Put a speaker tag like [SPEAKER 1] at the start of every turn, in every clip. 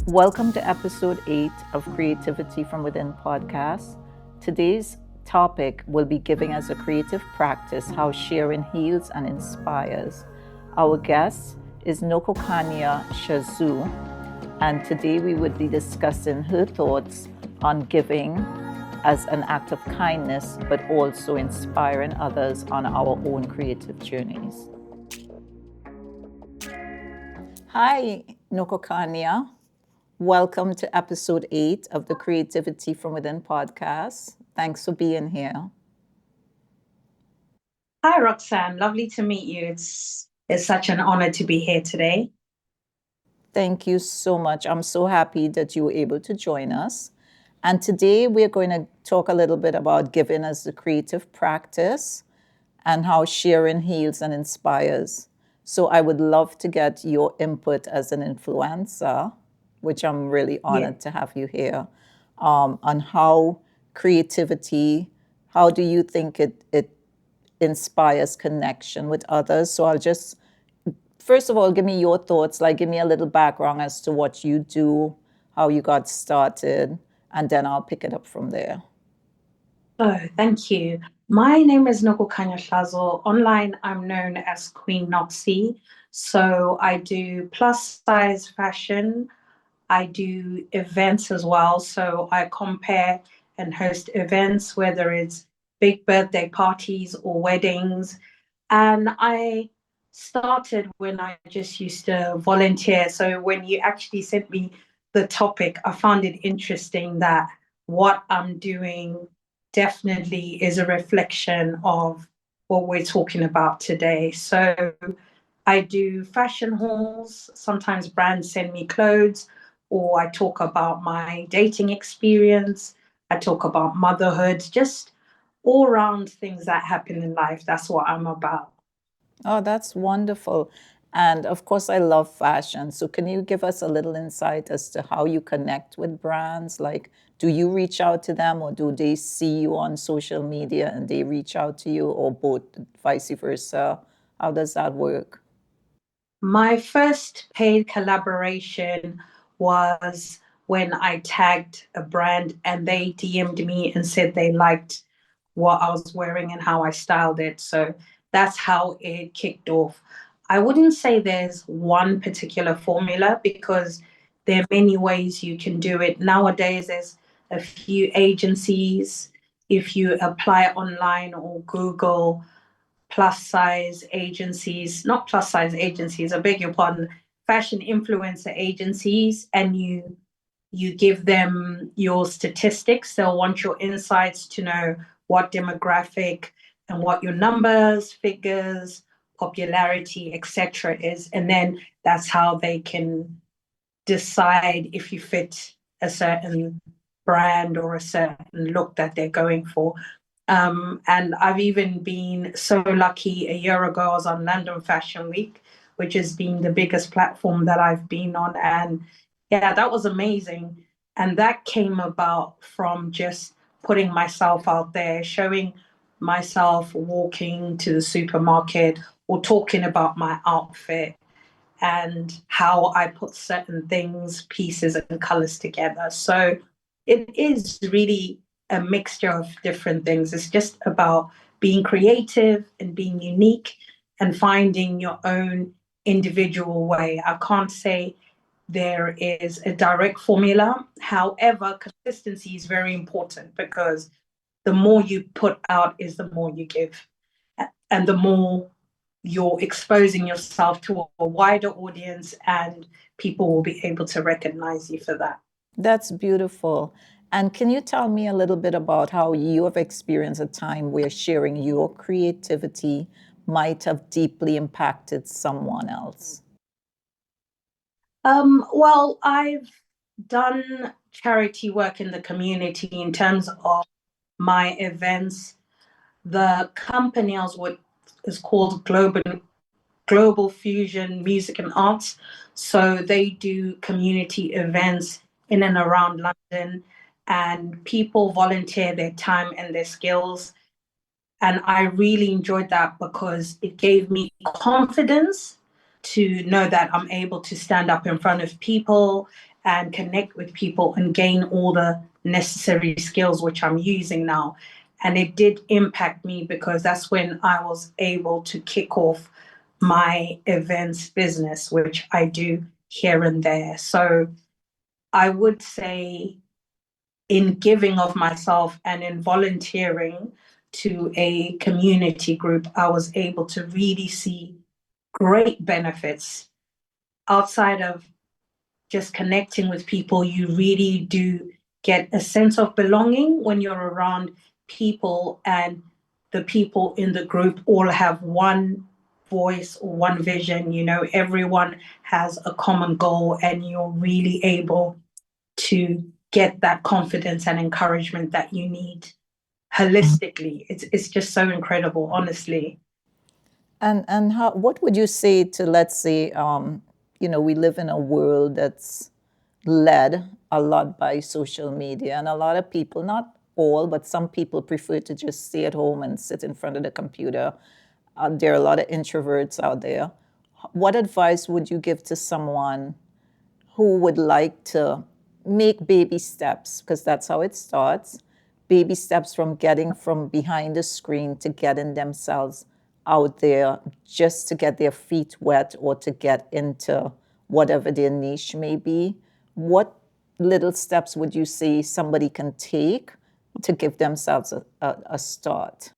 [SPEAKER 1] Welcome to episode 8 of Creativity from Within podcast. Today's topic will be giving as a creative practice how sharing heals and inspires. Our guest is Nokhukanya Hlazo, and today we would be discussing her thoughts on giving as an act of kindness, but also inspiring others on our own creative journeys. Hi, Nokhukanya. Welcome to episode 8 of the Creativity from Within podcast. Thanks for being here.
[SPEAKER 2] Hi, Roxanne. Lovely to meet you. It's such an honor to be here today.
[SPEAKER 1] Thank you so much. I'm so happy that you were able to join us. And today we're going to talk a little bit about giving as a creative practice and how sharing heals and inspires. So I would love to get your input as an influencer, which I'm really honored to have you here, on how creativity, how do you think it inspires connection with others? So I'll just, first of all, give me your thoughts, like give me a little background as to what you do, how you got started, and then I'll pick it up from there.
[SPEAKER 2] Oh, thank you. My name is Nokhukanya Hlazo. Online, I'm known as Queen Noxie. So I do plus size fashion. I do events as well. So I compare and host events, whether it's big birthday parties or weddings. And I started when I just used to volunteer. So when you actually sent me the topic, I found it interesting that what I'm doing definitely is a reflection of what we're talking about today. So I do fashion hauls. Sometimes brands send me clothes, or I talk about my dating experience. I talk about motherhood, just all around things that happen in life. That's what I'm about.
[SPEAKER 1] Oh, that's wonderful. And of course, I love fashion. So can you give us a little insight as to how you connect with brands? Like, do you reach out to them, or do they see you on social media and they reach out to you, or both, vice versa? How does that work?
[SPEAKER 2] My first paid collaboration was when I tagged a brand and they DM'd me and said they liked what I was wearing and how I styled it. So that's how it kicked off. I wouldn't say there's one particular formula because there are many ways you can do it. Nowadays, there's a few agencies. If you apply online or Google plus size agencies, not plus size agencies, I beg your pardon, fashion influencer agencies, and you give them your statistics. They'll want your insights to know what demographic and what your numbers, figures, popularity, etc. is. And then that's how they can decide if you fit a certain brand or a certain look that they're going for. And I've even been so lucky. A year ago, I was on London Fashion Week, which has been the biggest platform that I've been on. And yeah, that was amazing. And that came about from just putting myself out there, showing myself walking to the supermarket or talking about my outfit and how I put certain things, pieces, and colors together. So it is really a mixture of different things. It's just about being creative and being unique and finding your own individual way. I can't say there is a direct formula. However, consistency is very important because the more you put out is the more you give. And the more you're exposing yourself to a wider audience, and people will be able to recognize you for that.
[SPEAKER 1] That's beautiful. And can you tell me a little bit about how you have experienced a time where sharing your creativity might have deeply impacted someone else?
[SPEAKER 2] Well, I've done charity work in the community in terms of my events. The company I was with is called Global Fusion Music and Arts. So they do community events in and around London, and people volunteer their time and their skills. And I really enjoyed that because it gave me confidence to know that I'm able to stand up in front of people and connect with people and gain all the necessary skills which I'm using now. And it did impact me because that's when I was able to kick off my events business, which I do here and there. So I would say in giving of myself and in volunteering to a community group, I was able to really see great benefits outside of just connecting with people. You really do get a sense of belonging when you're around people, and the people in the group all have one voice or one vision. You know, everyone has a common goal, and you're really able to get that confidence and encouragement that you need holistically. It's just so incredible, honestly.
[SPEAKER 1] And how, what would you say to, let's say, we live in a world that's led a lot by social media, and a lot of people, not all, but some people prefer to just stay at home and sit in front of the computer. There are a lot of introverts out there. What advice would you give to someone who would like to make baby steps, because that's how it starts, baby steps from getting from behind the screen to getting themselves out there, just to get their feet wet or to get into whatever their niche may be? What little steps would you say somebody can take to give themselves a start?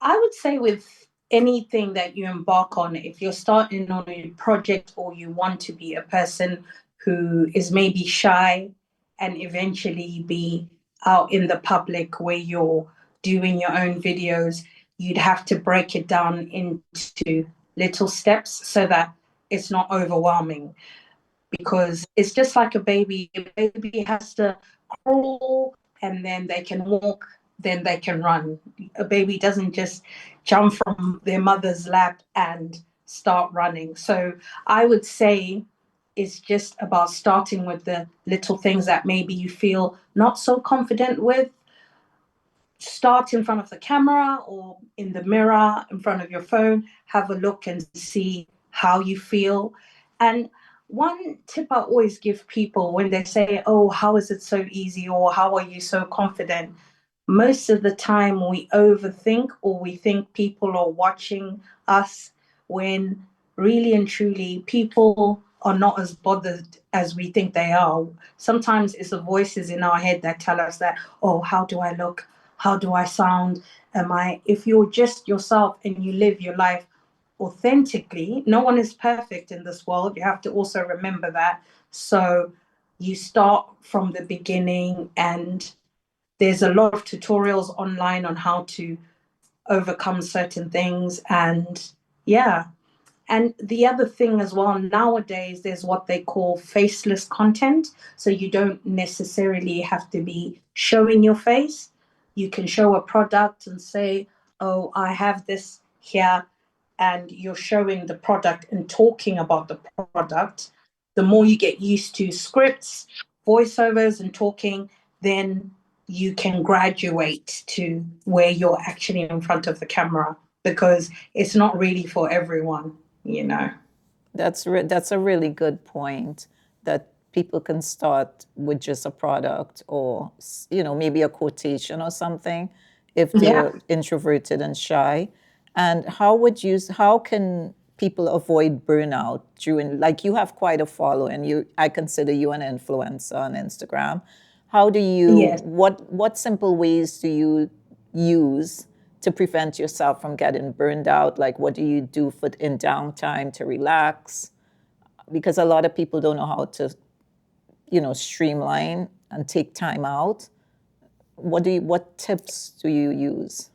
[SPEAKER 2] I would say with anything that you embark on, if you're starting on a project or you want to be a person who is maybe shy and eventually be out in the public where you're doing your own videos, you'd have to break it down into little steps so that it's not overwhelming, because it's just like a baby. A baby has to crawl, and then they can walk, then they can run. A baby doesn't just jump from their mother's lap and start running. So I would say it's just about starting with the little things that maybe you feel not so confident with. Start in front of the camera or in the mirror in front of your phone, have a look and see how you feel. And one tip I always give people when they say, oh, how is it so easy, or how are you so confident? Most of the time we overthink, or we think people are watching us, when really and truly people are not as bothered as we think they are. Sometimes it's the voices in our head that tell us that, oh, how do I look? How do I sound? Am I, if you're just yourself and you live your life authentically, no one is perfect in this world. You have to also remember that. So you start from the beginning, and there's a lot of tutorials online on how to overcome certain things. And yeah, and the other thing as well, nowadays, there's what they call faceless content. So you don't necessarily have to be showing your face. You can show a product and say, oh, I have this here. And you're showing the product and talking about the product. The more you get used to scripts, voiceovers, and talking, then you can graduate to where you're actually in front of the camera, because it's not really for everyone, you know.
[SPEAKER 1] That's a really good point, that people can start with just a product, or maybe a quotation or something if
[SPEAKER 2] Yeah.
[SPEAKER 1] they're introverted and shy. And how can people avoid burnout during, like, you have quite a following, I consider you an influencer on Instagram. How do you
[SPEAKER 2] Yes.
[SPEAKER 1] what simple ways do you use to prevent yourself from getting burned out? Like, what do you do in downtime to relax? Because a lot of people don't know how to, streamline and take time out. What tips do you use?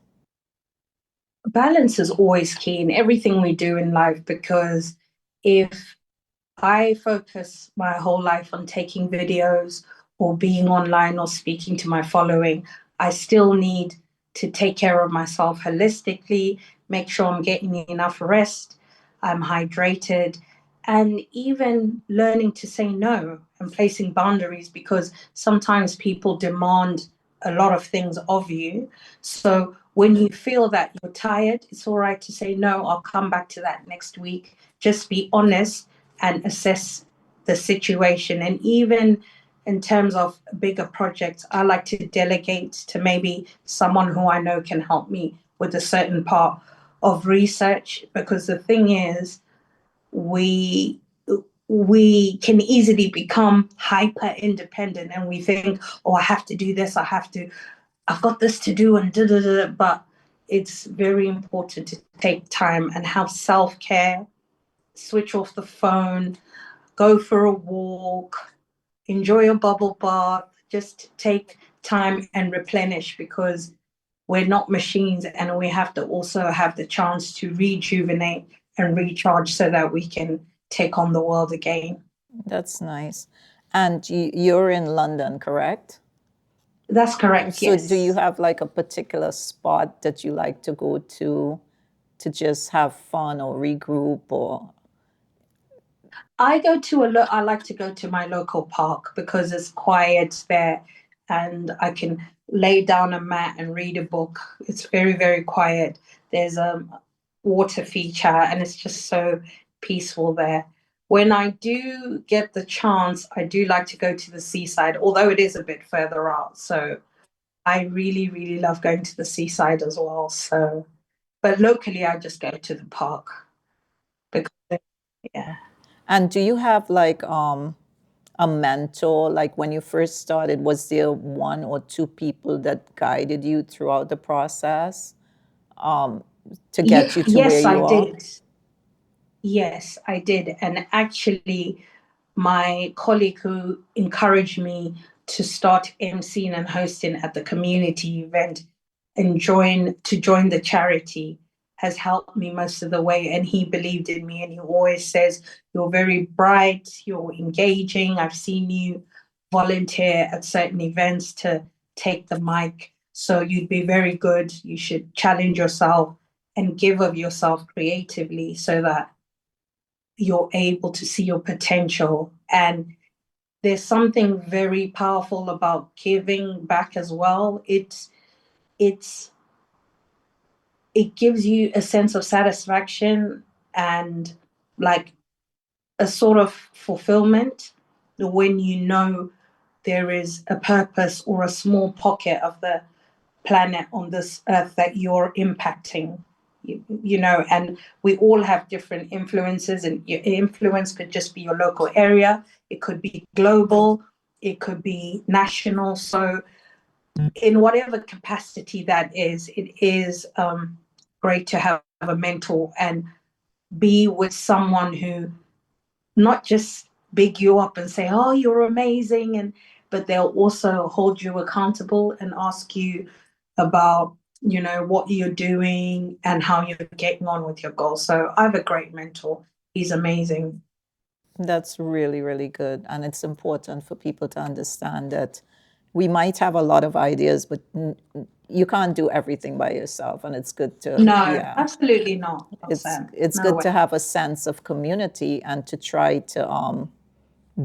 [SPEAKER 2] Balance is always key in everything we do in life, because if I focus my whole life on taking videos or being online or speaking to my following, I still need to take care of myself holistically, make sure I'm getting enough rest, I'm hydrated, and even learning to say no. And and placing boundaries, because sometimes people demand a lot of things of you. So when you feel that you're tired, it's all right to say, no, I'll come back to that next week. Just be honest and assess the situation. And even in terms of bigger projects, I like to delegate to maybe someone who I know can help me with a certain part of research, because the thing is, we we can easily become hyper independent, and we think, oh, I have to do this, I've got this to do, and da da da. But it's very important to take time and have self-care, switch off the phone, go for a walk, enjoy a bubble bath, just take time and replenish, because we're not machines, and we have to also have the chance to rejuvenate and recharge so that we can take on the world again.
[SPEAKER 1] That's nice. And you're in London, correct?
[SPEAKER 2] That's correct,
[SPEAKER 1] So do you
[SPEAKER 2] yes.
[SPEAKER 1] have like a particular spot that you like to go to just have fun or regroup or
[SPEAKER 2] I like to go to my local park because it's quiet there, and I can lay down a mat and read a book. It's very, very quiet. There's a water feature, and it's just so peaceful there. When I do get the chance, I do like to go to the seaside, although it is a bit further out. So I really, really love going to the seaside as well. So, but locally, I just go to the park because, yeah.
[SPEAKER 1] and do you have like a mentor? Like when you first started, was there one or two people that guided you throughout the process to get you to where
[SPEAKER 2] Yes, I
[SPEAKER 1] you are?
[SPEAKER 2] did. Yes, I did. And actually, my colleague who encouraged me to start emceeing and hosting at the community event and join the charity has helped me most of the way. And he believed in me, and he always says, you're very bright, you're engaging. I've seen you volunteer at certain events to take the mic. So you'd be very good. You should challenge yourself and give of yourself creatively so that you're able to see your potential. And there's something very powerful about giving back as well. It's it gives you a sense of satisfaction and like a sort of fulfillment when you know there is a purpose or a small pocket of the planet on this earth that you're impacting. And we all have different influences, and your influence could just be your local area, it could be global, it could be national. So in whatever capacity that is, it is great to have a mentor and be with someone who not just big you up and say, oh, you're amazing, but they'll also hold you accountable and ask you about, what you're doing and how you're getting on with your goals. So I have a great mentor. He's amazing.
[SPEAKER 1] That's really, really good. And it's important for people to understand that we might have a lot of ideas, but you can't do everything by yourself. And it's good to,
[SPEAKER 2] No,
[SPEAKER 1] yeah,
[SPEAKER 2] absolutely not,
[SPEAKER 1] it's
[SPEAKER 2] Roxanne.
[SPEAKER 1] it's
[SPEAKER 2] No
[SPEAKER 1] good
[SPEAKER 2] way.
[SPEAKER 1] to have a sense of community and to try to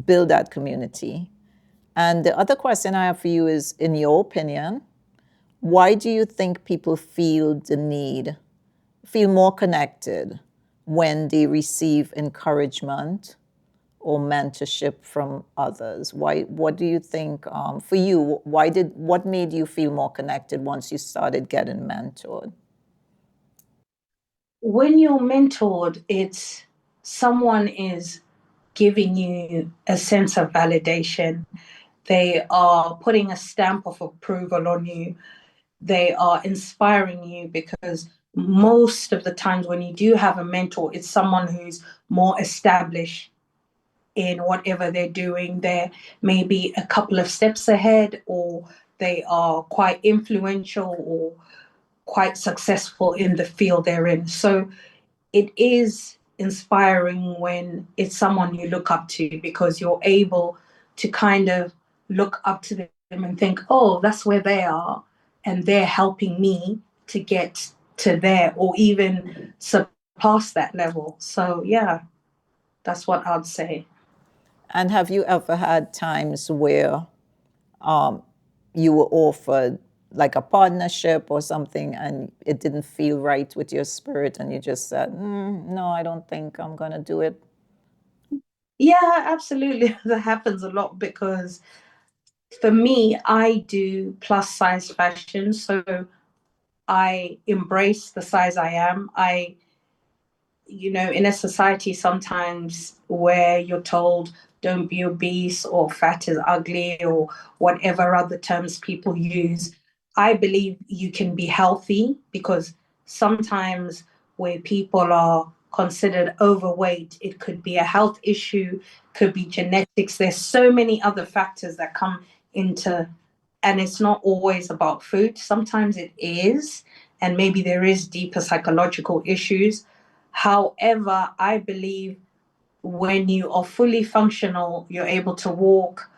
[SPEAKER 1] build that community. And the other question I have for you is, in your opinion, why do you think people feel more connected when they receive encouragement or mentorship from others? What do you think, for you, what made you feel more connected once you started getting mentored?
[SPEAKER 2] When you're mentored, it's someone is giving you a sense of validation. They are putting a stamp of approval on you. They are inspiring you, because most of the times when you do have a mentor, it's someone who's more established in whatever they're doing. They're maybe a couple of steps ahead, or they are quite influential or quite successful in the field they're in. So it is inspiring when it's someone you look up to, because you're able to kind of look up to them and think, oh, that's where they are, and they're helping me to get to there or even surpass that level. So, yeah, that's what I'd say.
[SPEAKER 1] And have you ever had times where you were offered like a partnership or something and it didn't feel right with your spirit and you just said, no, I don't think I'm going to do it?
[SPEAKER 2] Yeah, absolutely. That happens a lot because for me, I do plus size fashion. So I embrace the size I am. In a society sometimes where you're told don't be obese or fat is ugly or whatever other terms people use, I believe you can be healthy because sometimes where people are considered overweight, it could be a health issue, could be genetics. There's so many other factors that come into, and it's not always about food. Sometimes it is, and maybe there is deeper psychological issues. However, I believe when you are fully functional, you're able to walk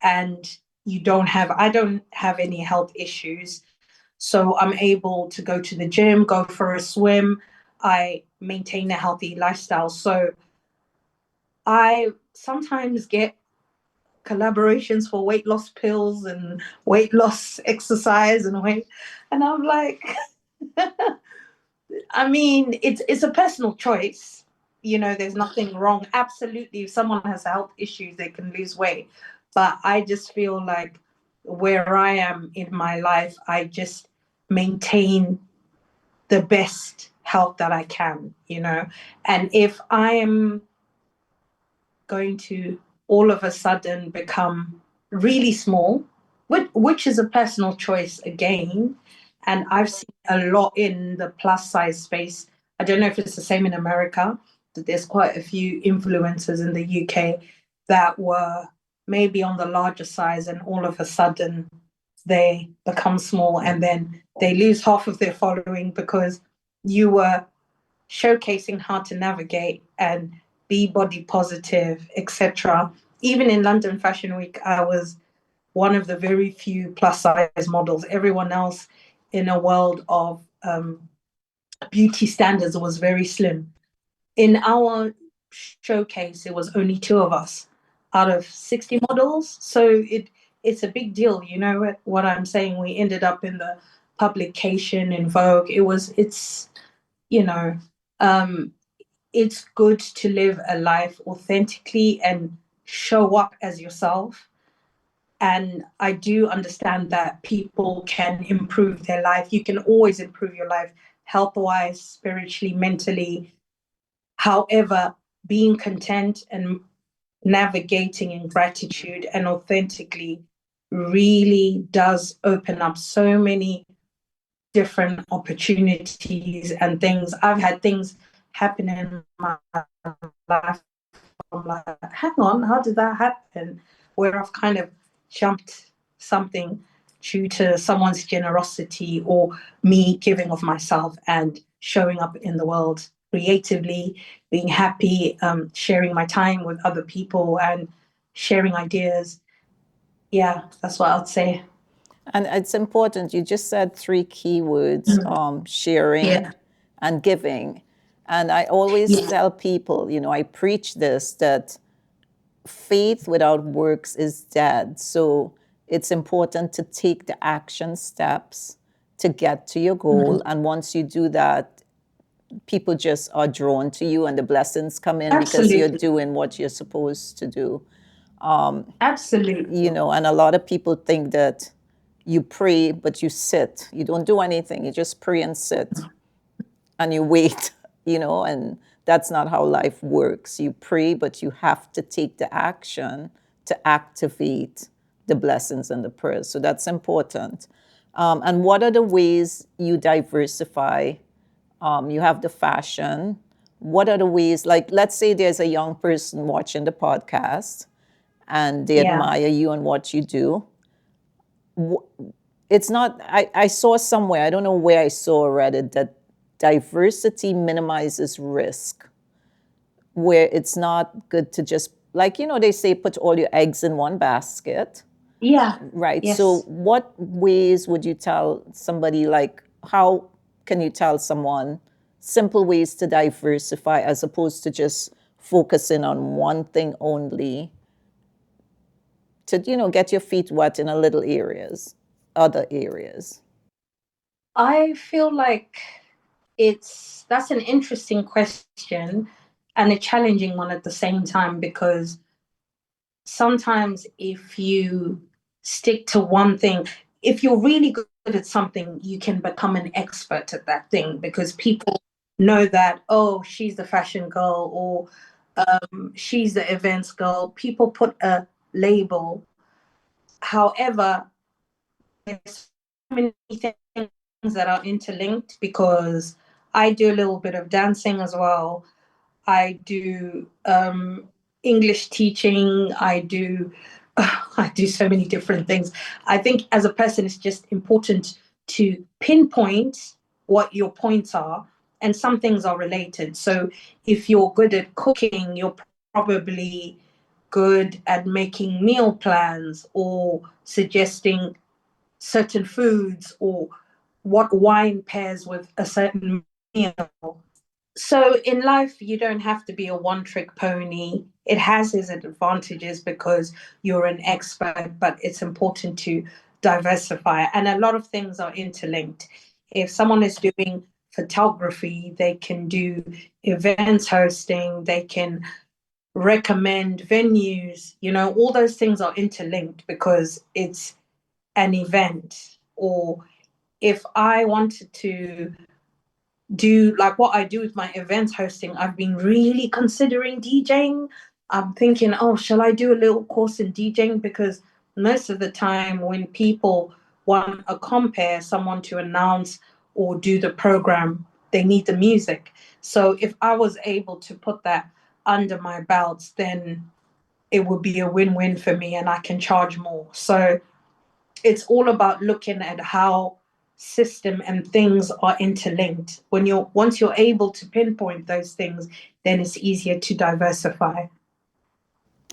[SPEAKER 2] and I don't have any health issues. So I'm able to go to the gym, go for a swim. I maintain a healthy lifestyle. So I sometimes get collaborations for weight loss pills and weight loss exercise and I'm like, I mean, it's a personal choice. There's nothing wrong. Absolutely, if someone has health issues, they can lose weight. But I just feel like where I am in my life, I just maintain the best health that I can. And if I am going to all of a sudden become really small, which is a personal choice again. And I've seen a lot in the plus size space. I don't know if it's the same in America, but there's quite a few influencers in the UK that were maybe on the larger size, and all of a sudden they become small and then they lose half of their following because you were showcasing how to navigate and be body positive, etc. Even in London Fashion Week, I was one of the very few plus size models. Everyone else in a world of beauty standards was very slim. In our showcase, it was only two of us out of 60 models. So it's a big deal. You know what I'm saying? We ended up in the publication in Vogue. You know, um, it's good to live a life authentically and show up as yourself. And I do understand that people can improve their life. You can always improve your life health wise, spiritually, mentally. However, being content and navigating in gratitude and authentically really does open up so many different opportunities and things. I've had things happen in my life. I'm like, hang on, how did that happen? Where I've kind of jumped something due to someone's generosity or me giving of myself and showing up in the world creatively, being happy, sharing my time with other people and sharing ideas. Yeah, that's what I'd say.
[SPEAKER 1] And it's important. You just said three keywords: sharing
[SPEAKER 2] Yeah,
[SPEAKER 1] and giving. And I always
[SPEAKER 2] yeah,
[SPEAKER 1] tell people, I preach this, that faith without works is dead. So it's important to take the action steps to get to your goal.
[SPEAKER 2] mhm.
[SPEAKER 1] And once you do that, people just are drawn to you and the blessings come in because you're
[SPEAKER 2] Absolutely,
[SPEAKER 1] doing what you're supposed to do.
[SPEAKER 2] absolutely.
[SPEAKER 1] And a lot of people think that you pray, but you sit. You don't do anything. You just pray and sit and you wait, and that's not how life works. You pray, but you have to take the action to activate the blessings and the prayers. So that's important. And what are the ways you diversify? You have the fashion. What are the ways, like, let's say there's a young person watching the podcast and they
[SPEAKER 2] Yeah,
[SPEAKER 1] admire you and what you do. It's not, I saw somewhere, I don't know where I saw read it, that diversity minimizes risk, where it's not good to just, like, they say put all your eggs in one basket,
[SPEAKER 2] yeah,
[SPEAKER 1] right? So
[SPEAKER 2] yes.
[SPEAKER 1] what ways would you tell somebody, like, how can you tell someone simple ways to diversify as opposed to just focusing on one thing only? to, get your feet wet in a little areas, other areas?
[SPEAKER 2] I feel like that's an interesting question and a challenging one at the same time, because sometimes if you stick to one thing, if you're really good at something, you can become an expert at that thing because people know that, oh, she's the fashion girl, or she's the events girl. People put a label. However, there's so many things that are interlinked because I do a little bit of dancing as well. I do English teaching. I do so many different things. I think as a person, it's just important to pinpoint what your points are, and some things are related. So if you're good at cooking, you're probably good at making meal plans or suggesting certain foods or what wine pairs with a certain meal. So in life, you don't have to be a one trick pony. It has its advantages because you're an expert, but it's important to diversify. And a lot of things are interlinked. If someone is doing photography, they can do events hosting, they can recommend venues, all those things are interlinked because it's an event. Or if I wanted to do like what I do with my events hosting, I've been really considering DJing. I'm thinking, oh, shall I do a little course in DJing? Because most of the time when people want a compare, someone to announce or do the program, they need the music. So if I was able to put that under my belts, then it would be a win-win for me and I can charge more. So it's all about looking at how system and things are interlinked. Once you're able to pinpoint those things, then it's easier to diversify.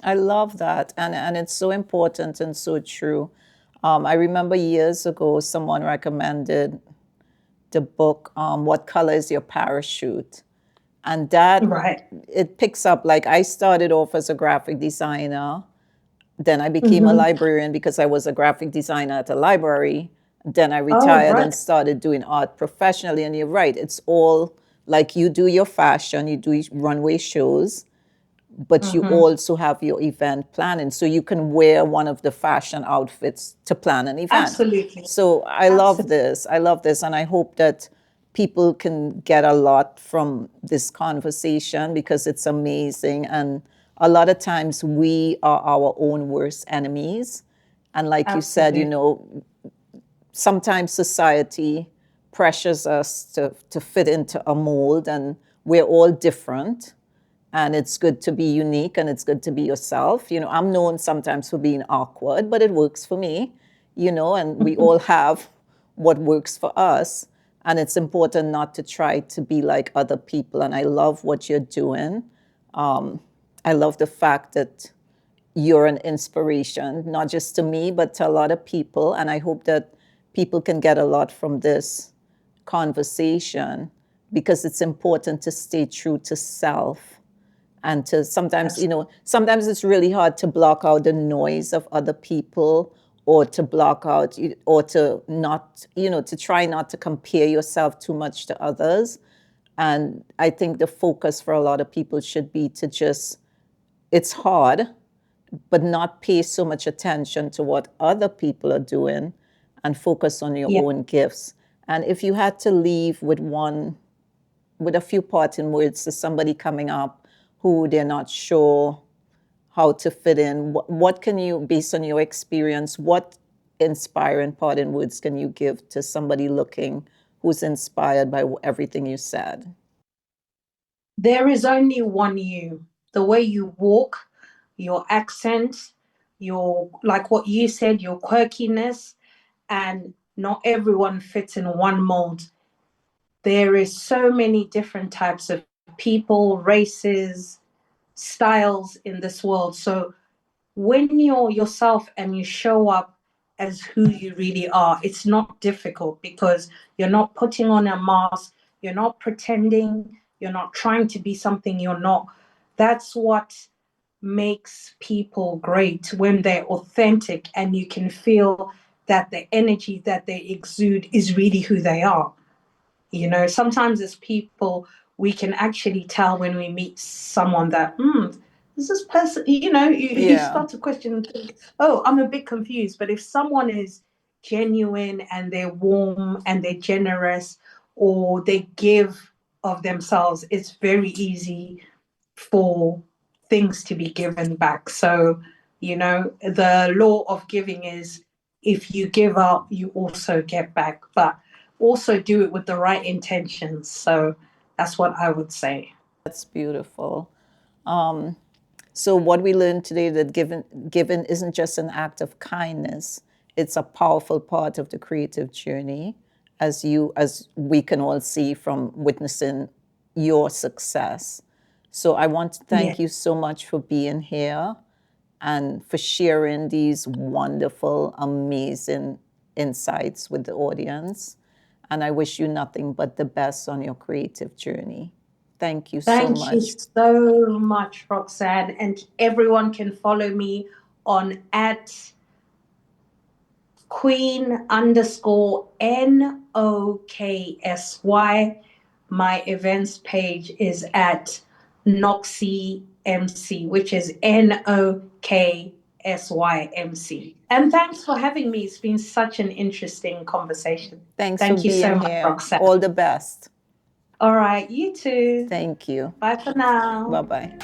[SPEAKER 1] I love that. And it's so important and so true. I remember years ago, someone recommended the book, What Color is Your Parachute? And that,
[SPEAKER 2] Right.
[SPEAKER 1] it picks up, like I started off as a graphic designer. Then I became a
[SPEAKER 2] Mm-hmm.
[SPEAKER 1] librarian because I was a graphic designer at a library. Then I
[SPEAKER 2] Oh,
[SPEAKER 1] retired and
[SPEAKER 2] right.
[SPEAKER 1] started doing art professionally. And you're right, it's all like you do your fashion, you do runway shows, but you
[SPEAKER 2] Mm-hmm.
[SPEAKER 1] also have your event planning. So you can wear one of the fashion outfits to plan an event.
[SPEAKER 2] Absolutely.
[SPEAKER 1] So I love
[SPEAKER 2] Absolutely.
[SPEAKER 1] this. I love this. And I hope that people can get a lot from this conversation because it's amazing. And a lot of times we are our own worst enemies. And like you said,
[SPEAKER 2] Absolutely.
[SPEAKER 1] sometimes society pressures us to fit into a mold, and we're all different, and it's good to be unique and it's good to be yourself. I'm known sometimes for being awkward, but it works for me, and we all have what works for us. And it's important not to try to be like other people. And I love what you're doing. I love the fact that you're an inspiration, not just to me, but to a lot of people. And I hope that people can get a lot from this conversation because it's important to stay true to self and to sometimes it's really hard to block out the noise of other people, or to block out, or to not, to try not to compare yourself too much to others. And I think the focus for a lot of people should be to just, it's hard, but not pay so much attention to what other people are doing and focus on your
[SPEAKER 2] Yeah.
[SPEAKER 1] own gifts. And if you had to leave with a few parting words to somebody coming up who they're not sure how to fit in, what can you, based on your experience, what inspiring parting words can you give to somebody looking who's inspired by everything you said?
[SPEAKER 2] There is only one you. The way you walk, your accent, your, like what you said, your quirkiness, and not everyone fits in one mold. There is so many different types of people, races, styles in this world. So when you're yourself and you show up as who you really are, it's not difficult because you're not putting on a mask, you're not pretending, you're not trying to be something you're not. That's what makes people great, when they're authentic and you can feel that the energy that they exude is really who they are. Sometimes as people, we can actually tell when we meet someone that, is this person, you
[SPEAKER 1] Yeah.
[SPEAKER 2] start to question and think, oh, I'm a bit confused. But if someone is genuine and they're warm and they're generous, or they give of themselves, it's very easy for things to be given back. So, the law of giving is, if you give up, you also get back, but also do it with the right intentions. So that's what I would say.
[SPEAKER 1] That's beautiful. So what we learned today, that giving isn't just an act of kindness; it's a powerful part of the creative journey, as we can all see from witnessing your success. So I want to
[SPEAKER 2] Yeah.
[SPEAKER 1] thank you so much for being here and for sharing these wonderful, amazing insights with the audience. And I wish you nothing but the best on your creative journey. Thank you so
[SPEAKER 2] Thank you
[SPEAKER 1] much.
[SPEAKER 2] so much, Roxanne. And everyone can follow me on at Queen_NOKSY. My events page is at Noxy MC, which is NOKSYMC. And thanks for having me. It's been such an interesting conversation.
[SPEAKER 1] Thanks for
[SPEAKER 2] Thank you so
[SPEAKER 1] being
[SPEAKER 2] much,
[SPEAKER 1] here.
[SPEAKER 2] Roxanne.
[SPEAKER 1] All the best.
[SPEAKER 2] All right, you too.
[SPEAKER 1] Thank you.
[SPEAKER 2] Bye for now.
[SPEAKER 1] Bye bye.